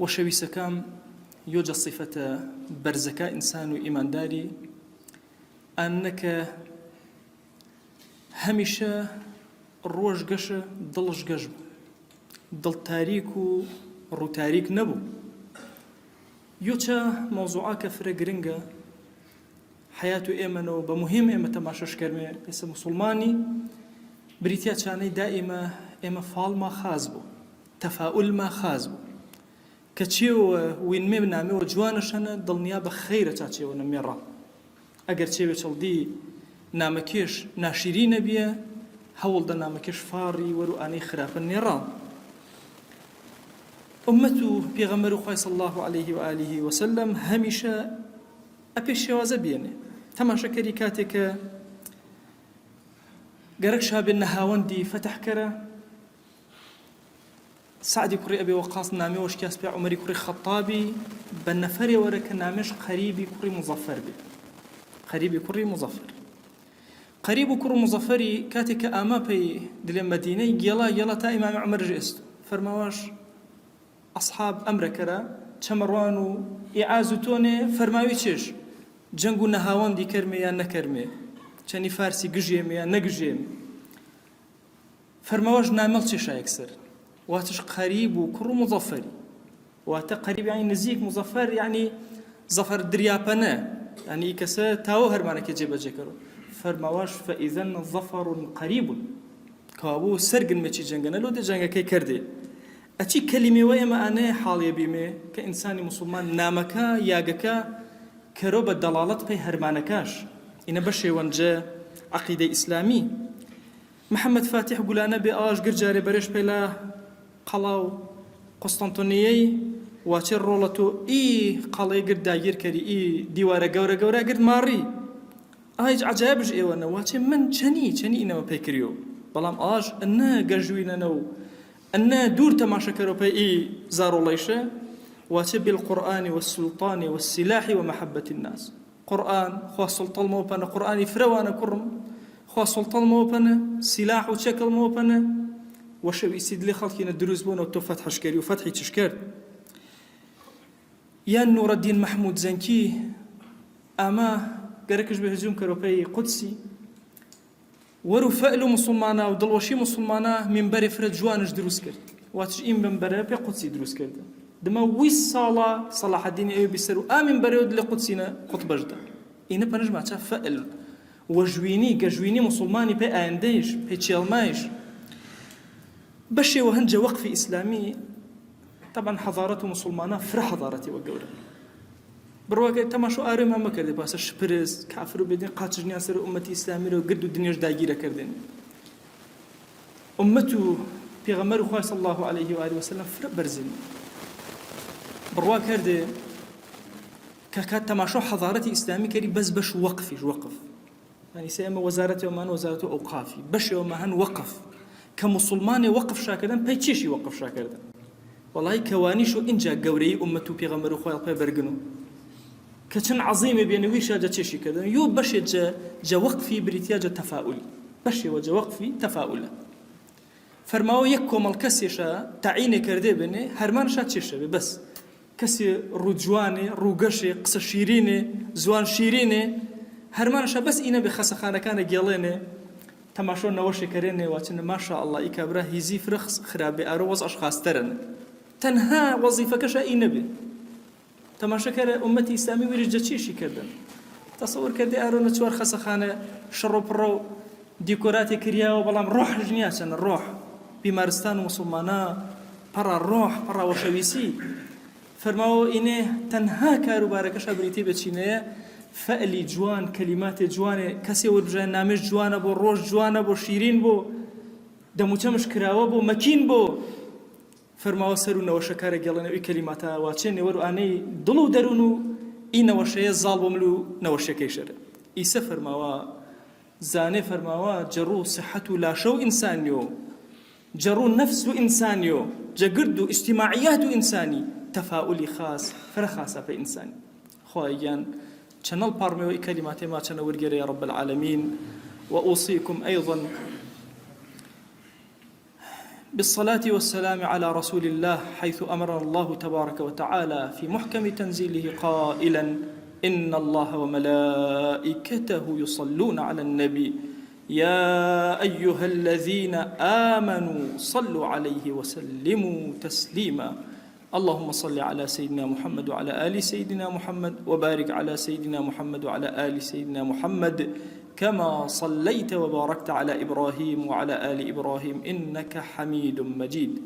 وشەویستەکەم یۆجە صیفەتە بەرزەکە ئینسان و ئیمانداری ئەنەکە هەمیشە ڕۆژ گەشە دڵش گەش بوو، دڵ تاریک و ڕوو تاریک نەبوو. یۆچە مۆزوعا کە فرە گرنگە حیات و ئێمەنەوە بە مهم ئێمە تەماشەشکەرمێ ئێستا موسڵمانی بریتیا چانەی دائیمە ئێمە فاڵما خاز بوو، تەفاؤلما خاز بوو کە چێوە وینمێ بنامێەوە جوانەشەنە دڵنیا بە خەیرە تا چێوە نەمێڕا. ئەگەر چێوێ چڵدی نامەکێش ناشیری نەبیە هەوڵدە نامەکێش فاڕی وەرو ئانەی خراپە نێڕا. ئومەت و پێغەمبەر و خوای صلی الله عليه و آله وسلم هەمیشە ئەپێ شێوازە بێنێ تەماشەکەری کاتێکە گەرەک شابێن نەهاوەندی فەتەحکەرە سعدی کوڕی ئەبی وەقاس نامێوەش کاس پێ عومەری کوڕی خەتابی بە نەفەرێ وەرە کە نامێش قەریبی کوڕی مزەفەر بێ. قەریبی کوڕی مزەفەر، قەریب و کوڕ مزەفەری کاتێککە ئاما پێی دلێ مەدینەی گێڵا تا ئیمامی عومەر ژێست فەرماواش ئەصحاب ئەمرەکەرە چەمەڕوان و ئیعاز و تۆنێ فەرماوی چێش جەنگ و نەهاوەندی کەرمێ یان نەکەرمێ، چەنی فارسی گژێمێ یان نەگژێمێ. فەرماواش نامەڵ چێشا یەکسەر واتش قەریب و کوڕ مزەفەری، واتە قەریب یعنی نزیک، مزەفەر یعنی زەفەر دریاپەنە، یعنی کەسە تاوە هەرمانەکە جێبەجێکەوە. فەرماواش فەئیزەن زەفەڕ قەریب کەوابوو سەرگنمێکی جەنگەنە لۆ دە جەنگەکەی کردێ. ئەچی کەلیمێوە ئێمە ئانەیە حاڵیە بیمێ کە ئینسانی موسڵمان نامەکە یاگەکە کەرۆ بە دەڵاڵەت پێی هەرمانەکەش ئینە بە شێوەنجە عەقیدەی ئیسلامی. محەممەد فاتح گولانە بێ ئاش گرجارێ بەرێش پێلا قەڵاو قوستەنتۆنیەی واچێ ڕۆڵەتۆ ئی قەڵەی گرت داگیر کەری ئی دیوارە گەورە گەورە گرت ماڕی ئایج عەجایبش ئێوەنە واچێ من چەنی ئینەوە پێکریەوە، بەڵام ئاش ئەنە گەژوینەنە و ئەنە دوور تەماشەکەرەوە پێی ئی زارۆڵەیشە واچێ بالقورآن والسلطان والسلاح ومحبة الناس. قورآن خوا سڵتەڵمەوە پەنە، قورآانی فرەوانە کوڕم خوا سڵتەڵمەوە پەنە، سیلاح و چەکەڵمەوە پەنە وەشەویستی دلێ خەڵکینە دروست بوونەوە تۆ فەتحشکەری و فەتحی چش کرد. یان نوڕەدین مەحموود زەنکی ئاما گەرەکش بە هجوم کەرۆپەی قودسی وەرو فەئل و مسلمانە و دڵوەشی مسلمانە منبەرێ فرە جوانش دروست کرد، واتش ئین منبەرە پێ قودسی دروست کردە. دما 20 ساڵە سەلاحەدین ئەیوبی سەر و ئا منبەرەوە دلێ قودسینە قوتبەشدا. ئینە پەنەش ماچە فەئل وەژوینی گەژوینی مسلمانی پێ ئایندەیش پێ چێڵمایش بەشێوە هەنجە وەقفی ئیسلامی. طبعا حەضارەت و مسلمانە فرە حەضارەتی وە گەورە بڕواکە تەماشۆ ئارێمان مەکردێ پاسە شپرس کافر و بێدین قاچژنیان سەر ئومەتی ئیسلامیرە و گرد و دنیاش داگیرەکردن. ئومەت و پێغەمبەر و خوای صلی الله عليه و آله وسلم فرە بەرزن بڕوا کردێ کە کات تەماشۆ حەضارەتی ئیسلامی کەری بەس بەش وەقفیش وەقف یعنی سێ ئەمە وەزارەتێوەمان وەزارەت و ئەوقافی بەشێوەمە هەن وەقف کە مسلمانێ وەقف شاکردن پێی چێشی وەقف شاکردن. وەڵای کەوانیش و ئینجا گەورەی ئومەت و پێغەمبەر و خوای پێ بەرگن و کە چەند عەزیمە بێنەویشە جە چێشی کردن یۆ بەشێ جە وەقفی بریتیا جە تەفاؤلی بەشێوە جە وەقفی تەفاؤلە. فەرماوە یەک کۆمەڵ کەسێشە تەعینێ کردێ بنێ هەرمانشا چێشە بێ بەس کەسێ ڕوو جوانێ ڕووگەشێ قسە شیرینێ زوان شیرینێ هەرمانشە بەس ئینە بێ خەسەخانەکانە گێڵێنێ تەماشۆ نەوەشێکەرێنێ واچنە ماشا ئەڵڵا ئی کابرا هیزی فرە خراپێ ئارۆ وەز ئەشخاستەرن تەنها وەزیفەکەشە ئی نەبێ. تەماشەکەرە ئومەتی ئیسلامی ویرش جە چێشی کردن تەسەوەر کردێ ئارۆ نەچوار خەسەخانە شەڕ و پڕە و دیکۆراتی کریاوە بەڵام ڕۆحش نییە چەنە ڕۆح بیمارستان و مسلمانە پەڕا ڕۆح پەڕا وەشەویسی. فەرماوە ئینێ تەنها کاروبارەکەشە بریتی بەچینەیە فەئلی جوان کەلیماتی جوانێ کەسێ وەربژایە نامێش جوانە بۆ ڕۆژ جوانە بۆ شیرین بۆ دەموچەمش کراوە بۆ مەکین بۆ. فەرماوە سەر و نەوەشەکارە گەڵێنەوەی کەلیماتە واچێنێ وەرو ئانەی دڵ و دەروون و ئی نەوەشەیە زاڵ بۆ مل و نەوەشەکەی شەرە. ئیسە فەرماوە زانێ فەرماوە جەڕوو سەحەت و لاشە و ئینسانیۆ جەڕوو نەفس و ئینسانیۆ جەگرد و ئیجتیماعیات و ئینسانی تەفاؤلی خاص فرە خاصە پێ ئینسانی. خوایگیان چەنەڵ پارمەوەی کەلیماتێ ما چەنە وەرگێرە یا رب العالمین وأوصيكم أيضا بالصلاة والسلام على رسول الله، حيث أمرنا الله تبارك وتعالى في محكم تنزيله قائلا: إن الله وملائكته يصلون على النبي يا أيها الذين آمنوا صلوا عليه وسلموا تسليما. اللهم صل على سيدنا محمد وعلى آل سيدنا محمد، وبارك على سيدنا محمد وعلى آل سيدنا محمد، كما صليت وباركت على إبراهيم وعلى آل إبراهيم إنك حميد مجيد.